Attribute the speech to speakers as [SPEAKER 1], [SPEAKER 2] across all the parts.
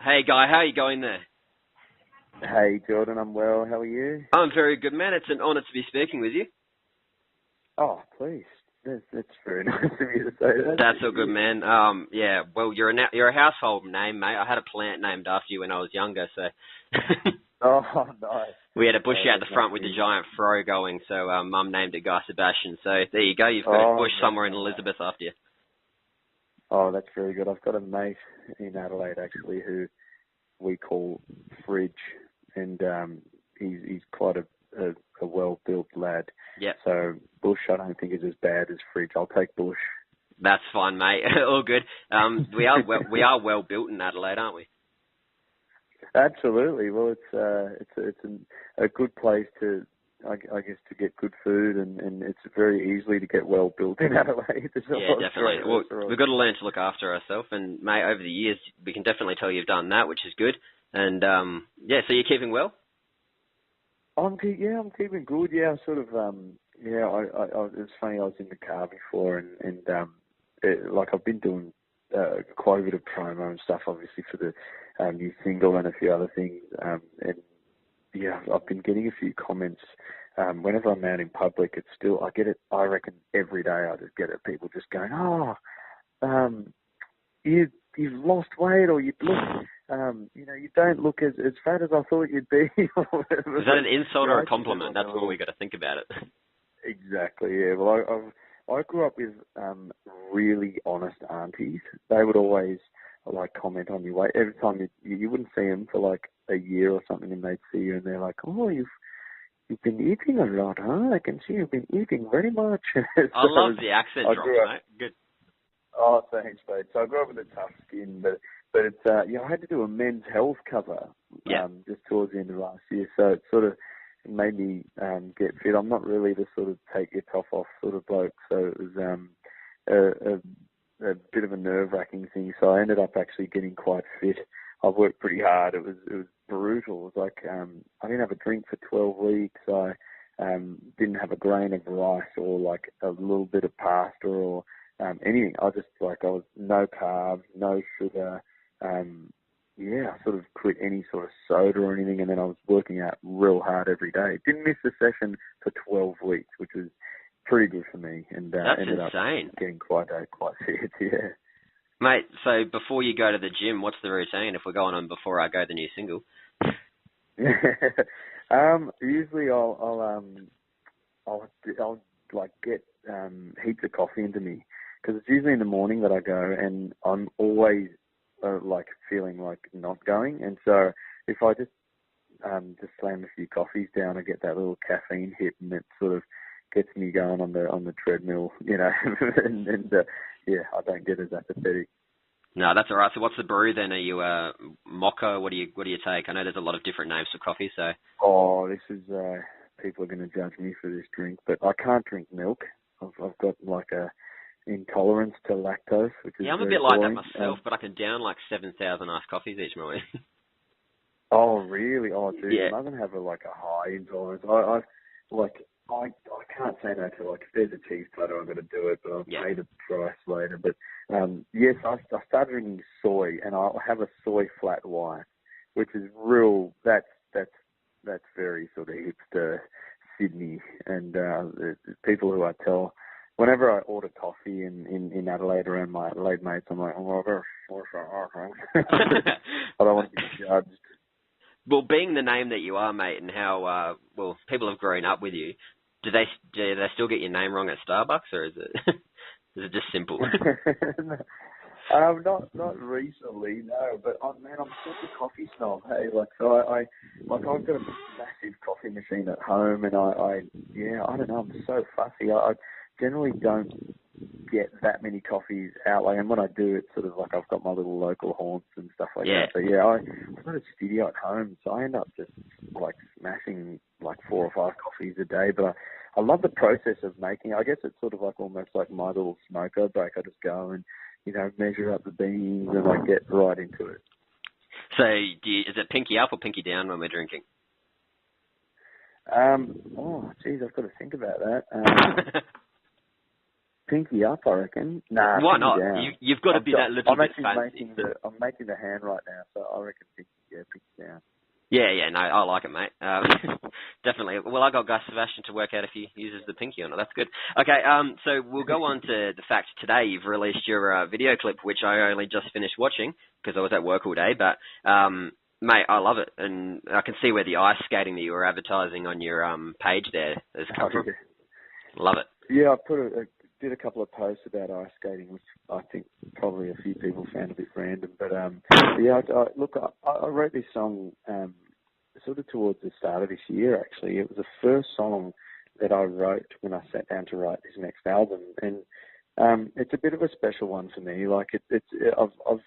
[SPEAKER 1] Hey, Guy, how are you going there?
[SPEAKER 2] Hey, Jordan, I'm well. How are you?
[SPEAKER 1] I'm very good, man. It's an honour to be speaking with you.
[SPEAKER 2] Oh, please. That's very nice of you to say that.
[SPEAKER 1] That's all good, man. Yeah, well, you're a household name, mate. I had a plant named after you when I was younger, so...
[SPEAKER 2] Oh, nice.
[SPEAKER 1] We had a bush out the front with the giant fro going, so Mum named it Guy Sebastian. So there you go. You've got a bush somewhere in Elizabeth after you.
[SPEAKER 2] Oh, that's very good. I've got a mate in Adelaide, actually, who we call Fridge, and he's quite a well-built lad.
[SPEAKER 1] Yeah.
[SPEAKER 2] So Bush, I don't think is as bad as Fridge. I'll take Bush.
[SPEAKER 1] That's fine, mate. All good. We are well built in Adelaide, aren't we?
[SPEAKER 2] Absolutely. Well, it's a good place to, I guess, to get good food, and it's very easily to get well built in Adelaide.
[SPEAKER 1] Yeah, definitely. Well, we've got to learn to look after ourselves, and mate, over the years, we can definitely tell you've done that, which is good. And yeah, so you're keeping well?
[SPEAKER 2] I'm keeping good. Yeah, sort of. It's funny. I was in the car before, and I've been doing quite a bit of promo and stuff, obviously for the new single and a few other things. And yeah, I've been getting a few comments. Whenever I'm out in public, I get it. I reckon every day I just get it. People just going, you've lost weight, or you look, you don't look as fat as I thought you'd be.
[SPEAKER 1] Is that an insult or a compliment? That's what we got to think about it.
[SPEAKER 2] Exactly. Yeah. Well, I grew up with really honest aunties. They would always comment on your weight every time you wouldn't see them for like a year or something, and they'd see you and they're like, "Oh, you've been eating a lot, huh? I can see you've been eating very much." So
[SPEAKER 1] I love the accent drop, mate. Good.
[SPEAKER 2] Oh, thanks, mate. So I grew up with a tough skin, but it's I had to do a men's health cover just towards the end of last year, so it sort of made me get fit. I'm not really the sort of take your top off sort of bloke, so it was a bit of a nerve-wracking thing. So I ended up actually getting quite fit. I've worked pretty hard. It was brutal. It was like I didn't have a drink for 12 weeks. I didn't have a grain of rice or like a little bit of pasta or anything. I was no carbs, no sugar. I sort of quit any sort of soda or anything, and then I was working out real hard every day. Didn't miss a session for 12 weeks, which was pretty good for me, and
[SPEAKER 1] that's
[SPEAKER 2] ended
[SPEAKER 1] insane.
[SPEAKER 2] Up getting quite fit. Yeah,
[SPEAKER 1] mate. So before you go to the gym, what's the routine? If we're going on before I go the new single.
[SPEAKER 2] Usually I'll like get heaps of coffee into me, because it's usually in the morning that I go, and I'm always feeling like not going, and so if I just slam a few coffees down, I get that little caffeine hit, and it sort of gets me going on the treadmill, and I don't get as apathetic.
[SPEAKER 1] No, that's all right. So what's the brew then? Are you mocha? What do you take? I know there's a lot of different names for coffee, so.
[SPEAKER 2] Oh, this is people are going to judge me for this drink, but I can't drink milk. I've got like a intolerance to lactose, which is
[SPEAKER 1] I'm a bit
[SPEAKER 2] boring.
[SPEAKER 1] like that myself, but I can down like 7,000 iced coffees each morning.
[SPEAKER 2] Oh, really? Oh, dude,
[SPEAKER 1] yeah.
[SPEAKER 2] I'm not gonna have a high intolerance. I can't say no to, if there's a cheese platter, I'm gonna do it, but I'll pay the price later. But yes, I started drinking soy, and I'll have a soy flat white, which is real. That's very sort of hipster Sydney, and people who I tell. Whenever I order coffee in Adelaide around my Adelaide mates, I'm like, oh, I don't want to be judged.
[SPEAKER 1] Well, being the name that you are, mate, and how people have grown up with you, do they still get your name wrong at Starbucks, or is it just simple?
[SPEAKER 2] Not recently, no. But I'm such a coffee snob. Hey, I've got a massive coffee machine at home, and I don't know. I'm so fussy. I generally don't get that many coffees out, and when I do, it's sort of like I've got my little local haunts and stuff like that. But I've got a studio at home, so I end up just smashing 4 or 5 coffees a day. But I love the process of making. I guess it's sort of almost like my little smoker break. I just go and measure up the beans and I get right into it.
[SPEAKER 1] So is it pinky up or pinky down when we're drinking?
[SPEAKER 2] I've got to think about that. pinky up, I reckon. Nah,
[SPEAKER 1] Why
[SPEAKER 2] pinky
[SPEAKER 1] not?
[SPEAKER 2] down.
[SPEAKER 1] You've got to be that little bit fancy.
[SPEAKER 2] I'm making the hand right now, so I reckon pinky down.
[SPEAKER 1] Yeah, no, I like it, mate. Definitely. Well, I got Guy Sebastian to work out if he uses the pinky or not. That's good. Okay, so we'll go on to the fact today you've released your video clip, which I only just finished watching because I was at work all day. But, mate, I love it. And I can see where the ice skating that you were advertising on your page there has come from.
[SPEAKER 2] Yeah.
[SPEAKER 1] Love it.
[SPEAKER 2] Yeah, I did a couple of posts about ice skating, which I think probably a few people found a bit random. But yeah, I wrote this song sort of towards the start of this year. Actually, it was the first song that I wrote when I sat down to write this next album, and it's a bit of a special one for me. Like I've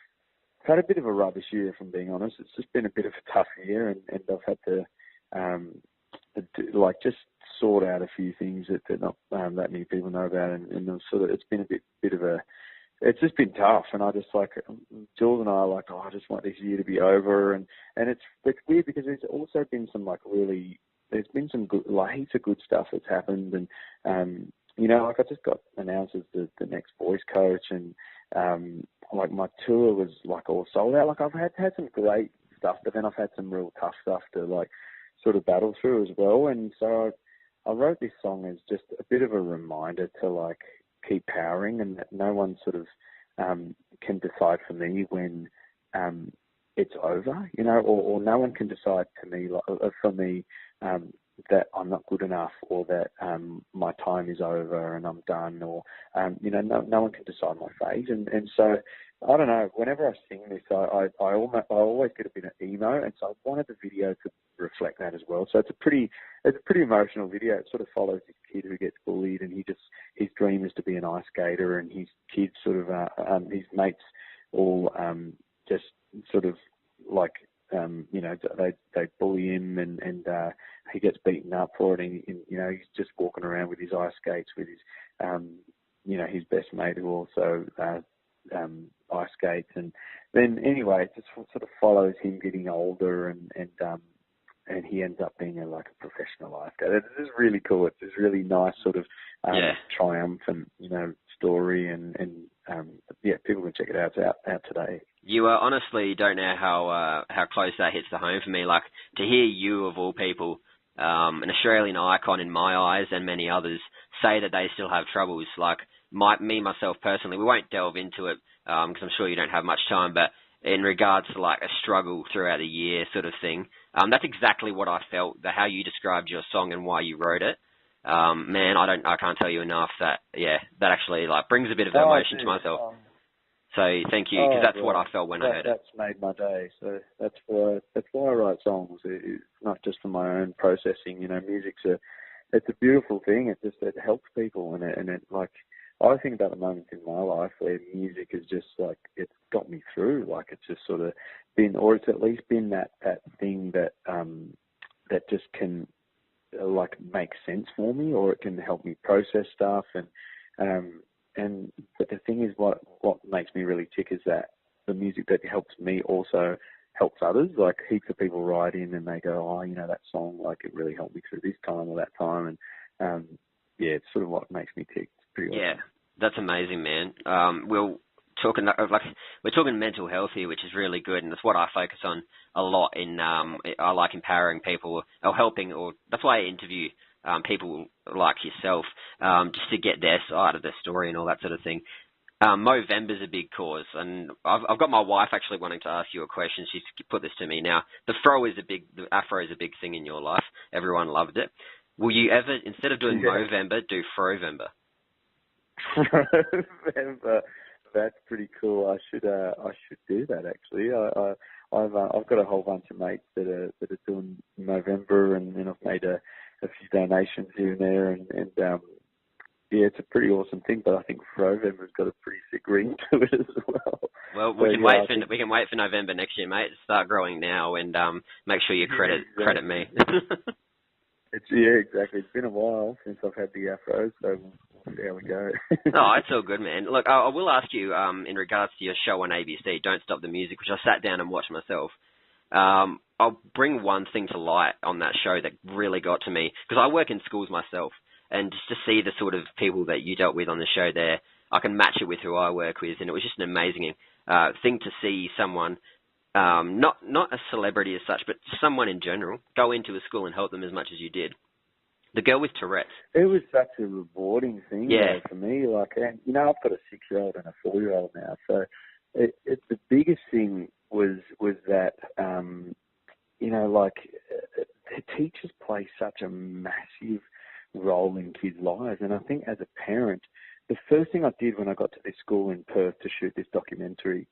[SPEAKER 2] had a bit of a rubbish year, if I'm being honest. It's just been a bit of a tough year, and I've had to just sort out a few things that not that many people know about, and it's been a bit of a, it's just been tough, and I just Jules and I are like, I just want this year to be over, and it's weird because there's also been some there's been some good, heaps of good stuff that's happened, and I just got announced as the next voice coach, and my tour was all sold out. I've had some great stuff, but then I've had some real tough stuff to sort of battle through as well, and so I wrote this song as just a bit of a reminder to keep powering, and that no one sort of can decide for me when it's over, or no one can decide for me that I'm not good enough, or that my time is over and I'm done, or no one can decide my fate, and so I don't know. Whenever I sing this, I always get a bit of emo, and so I wanted the video to reflect that as well. So it's a pretty emotional video. It sort of follows this kid who gets bullied, and his dream is to be an ice skater, and his kids his mates all just sort of they bully him, and he gets beaten up for it, and he's just walking around with his ice skates with his his best mate who also ice skates, and then anyway it just sort of follows him getting older, and he ends up being a professional ice skater. It's just really cool. It's this really nice sort of triumphant story, and people can check it out. It's out today.
[SPEAKER 1] You honestly don't know how close that hits the home for me. To hear you, of all people, an Australian icon in my eyes and many others, say that they still have troubles. Myself personally, we won't delve into it because I'm sure you don't have much time, but in regards to a struggle throughout the year sort of thing, that's exactly what I felt, how you described your song and why you wrote it. Man, I can't tell you enough that actually brings a bit of emotion to myself. So thank you, because that's what I felt when I heard it.
[SPEAKER 2] That's made my day. So that's why I write songs. It's not just for my own processing. Music's it's a beautiful thing. It helps people, and I think about the moments in my life where music is just it's got me through. It's just sort of been, or it's at least been that thing that that just can make sense for me, or it can help me process stuff, but the thing is, what makes me really tick is that the music that helps me also helps others. Heaps of people write in and they go, that song, it really helped me through this time or that time, and it's sort of what makes me tick. It's pretty awesome.
[SPEAKER 1] That's amazing, man. We're talking mental health here, which is really good, and that's what I focus on a lot. I like empowering people or helping, or that's why I interview people like yourself, just to get their side of the story and all that sort of thing. Movember's a big cause, and I've got my wife actually wanting to ask you a question. She's put this to me now. The afro is a big thing in your life. Everyone loved it. Will you ever, instead of doing Movember, do Frovember?
[SPEAKER 2] Frovember, that's pretty cool. I should do that actually. I've got a whole bunch of mates that are doing Movember, and I've made a few donations here and there, and it's a pretty awesome thing. But I think Frovember's got a pretty sick ring to it as well.
[SPEAKER 1] Well, we can wait for November next year, mate. Start growing now, and make sure you credit me.
[SPEAKER 2] Exactly. It's been a while since I've had the afro, so we'll see how we go.
[SPEAKER 1] No, it's all good, man. Look, I will ask you in regards to your show on ABC, Don't Stop the Music, which I sat down and watched myself. I'll bring one thing to light on that show that really got to me, because I work in schools myself, and just to see the sort of people that you dealt with on the show there, I can match it with who I work with, and it was just an amazing thing to see someone, not a celebrity as such, but someone in general, go into a school and help them as much as you did. The girl with Tourette's.
[SPEAKER 2] It was such a rewarding thing though, for me. Like, and, you know, I've got a 6-year-old and a 4-year-old now, so the biggest thing was that, you know, like, the teachers play such a massive role in kids' lives. And I think as a parent, the first thing I did when I got to this school in Perth to shoot this documentary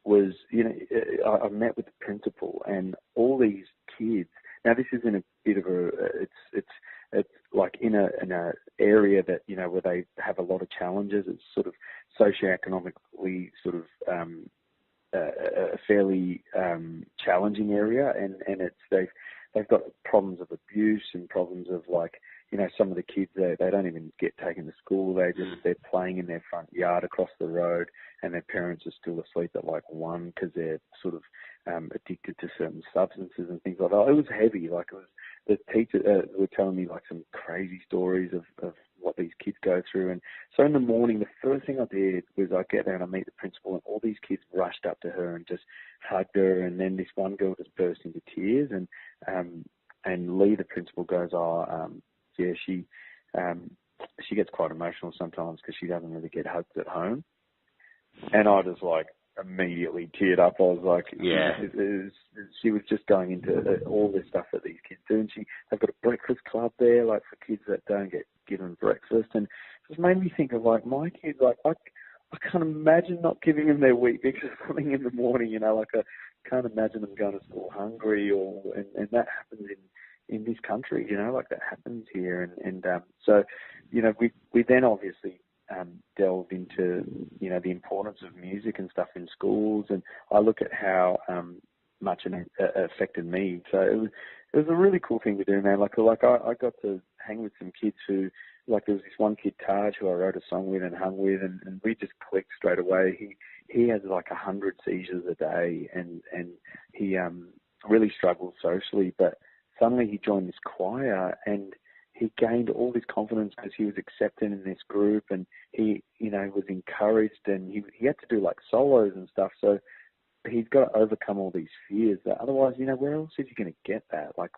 [SPEAKER 2] was, you know, I met with the principal and all these kids. Now, this is in a bit of a, it's like in a area that, you know, where they have a lot of challenges. It's sort of socioeconomically sort of a fairly challenging area, and they've got problems of abuse and problems of, like, you know, some of the kids, they don't even get taken to school. They're playing in their front yard across the road, and their parents are still asleep at like 1 because they're sort of addicted to certain substances and things like that. It was heavy. Like, it was, the teacher were telling me like some crazy stories of what these kids go through. And so in the morning, the first thing I did was I get there and I meet the principal, and all these kids rushed up to her and just hugged her. And then this one girl just burst into tears, and Lee, the principal, goes, yeah, she gets quite emotional sometimes because she doesn't really get hugged at home. And I just like immediately teared up. I was like,
[SPEAKER 1] yeah,
[SPEAKER 2] she was just going into all this stuff that these kids do, and they've got a breakfast club there, like, for kids that don't get given breakfast, and it just made me think of, like, my kids. Like, I can't imagine not giving them their wheat bix or something in the morning. You know, like, I can't imagine them going to school hungry, and that happens in this country. You know, like, that happens here, and so, you know, we then obviously delved into, you know, the importance of music and stuff in schools, and I look at how much it affected me. So it was a really cool thing to do, man. Like I got to hang with some kids who, like, there was this one kid, Taj, who I wrote a song with and hung with, and we just clicked straight away. He has like 100 seizures a day, and he really struggles socially, but suddenly he joined this choir, and he gained all this confidence because he was accepted in this group, and he, you know, was encouraged, and he had to do like solos and stuff. So he's got to overcome all these fears that otherwise, you know, where else is he going to get that? Like,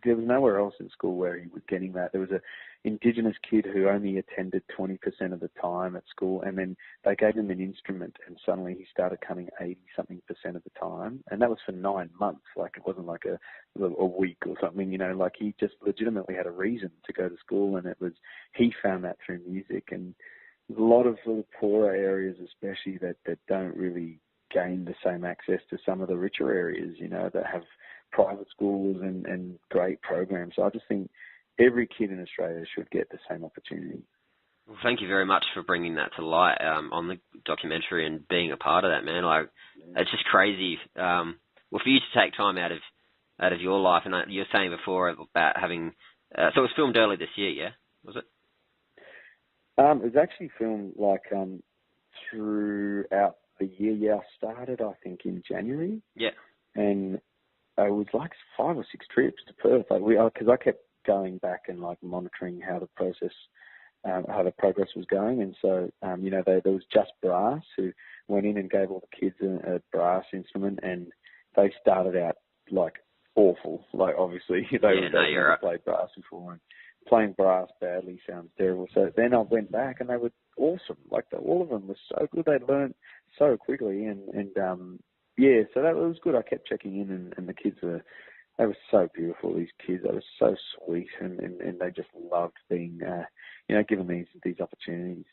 [SPEAKER 2] there was nowhere else in school where he was getting that. There was a Indigenous kid who only attended 20% of the time at school, and then they gave him an instrument, and suddenly he started coming 80-something% of the time, and that was for 9 months. Like, it wasn't like a week or something, you know. Like, he just legitimately had a reason to go to school, and he found that through music. And a lot of the poorer areas, especially, that don't really gain the same access to some of the richer areas, you know, that have private schools and great programs. So I just think every kid in Australia should get the same opportunity.
[SPEAKER 1] Well, thank you very much for bringing that to light on the documentary and being a part of that, man. Like, it's just crazy. Well, for you to take time out of your life, and you were saying before about having, so it was filmed early this year, yeah? Was it?
[SPEAKER 2] It was actually filmed like throughout the year. Yeah, I started, I think, in January.
[SPEAKER 1] Yeah.
[SPEAKER 2] And it was like 5 or 6 trips to Perth. Like, because I kept going back and like monitoring how the process, how the progress was going. And so, you know, there was Just Brass who went in and gave all the kids a brass instrument, and they started out like awful. Like, obviously they never played brass before, and playing brass badly sounds terrible. So then I went back, and they were awesome. Like, all of them were so good. They learned so quickly, and yeah, so that was good. I kept checking in, and the kids they were so beautiful, these kids. They were so sweet, and they just loved being, you know, given these opportunities.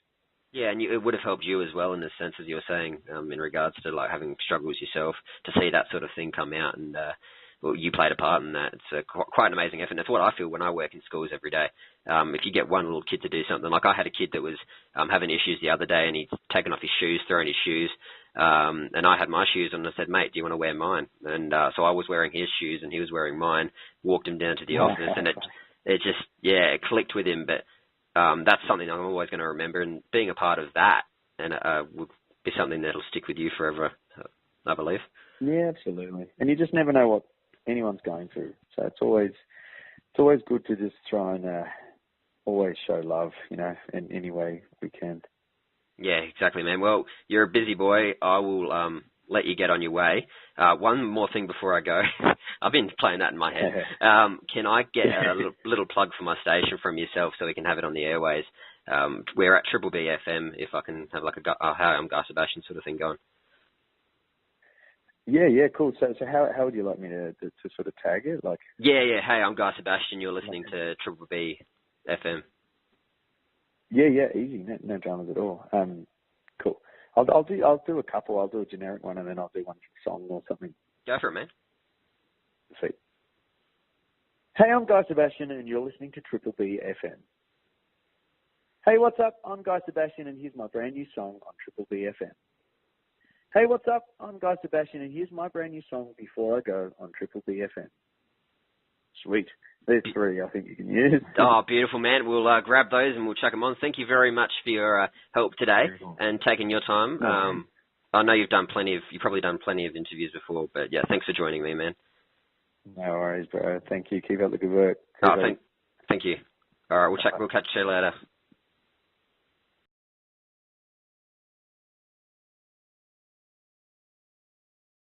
[SPEAKER 1] Yeah, and it would have helped you as well, in the sense, as you were saying, in regards to like having struggles yourself, to see that sort of thing come out, and well, you played a part in that. It's quite an amazing effort. And that's what I feel when I work in schools every day. If you get one little kid to do something, like I had a kid that was having issues the other day, and he'd taken off his shoes, thrown his shoes, and I had my shoes on, and I said, mate, do you want to wear mine? And so I was wearing his shoes, and he was wearing mine, walked him down to the office, and it just, yeah, it clicked with him. But that's something I'm always going to remember, and being a part of that, and would be something that'll stick with you forever, I believe.
[SPEAKER 2] Yeah, absolutely. And you just never know what anyone's going through. So it's always good to just try and always show love, in any way we can.
[SPEAKER 1] Yeah, exactly, man. Well, you're a busy boy. I will let you get on your way. One more thing before I go. I've been playing that in my head. Can I get a little plug for my station from yourself so we can have it on the airways? We're at Triple B FM, if I can have like hi, I'm Guy Sebastian sort of thing going.
[SPEAKER 2] Yeah, cool. So how would you like me to sort of tag it? Like.
[SPEAKER 1] Yeah. Hey, I'm Guy Sebastian. You're listening to Triple B FM.
[SPEAKER 2] Yeah, easy. No dramas at all. Cool. I'll do a couple. I'll do a generic one, and then I'll do one song or something.
[SPEAKER 1] Go for it, man.
[SPEAKER 2] Sweet. Hey, I'm Guy Sebastian, and you're listening to Triple B FM. Hey, what's up? I'm Guy Sebastian, and here's my brand new song on Triple B FM. Hey, what's up? I'm Guy Sebastian, and here's my brand new song Before I Go on Triple B FM. Sweet. There's 3 I think you can use.
[SPEAKER 1] Oh, beautiful, man. We'll grab those and we'll chuck them on. Thank you very much for your help today and taking your time. I know you've probably done plenty of interviews before, but yeah, thanks for joining me, man.
[SPEAKER 2] No worries, bro. Thank you. Keep up the good work.
[SPEAKER 1] Thank you. All right, we'll catch you later.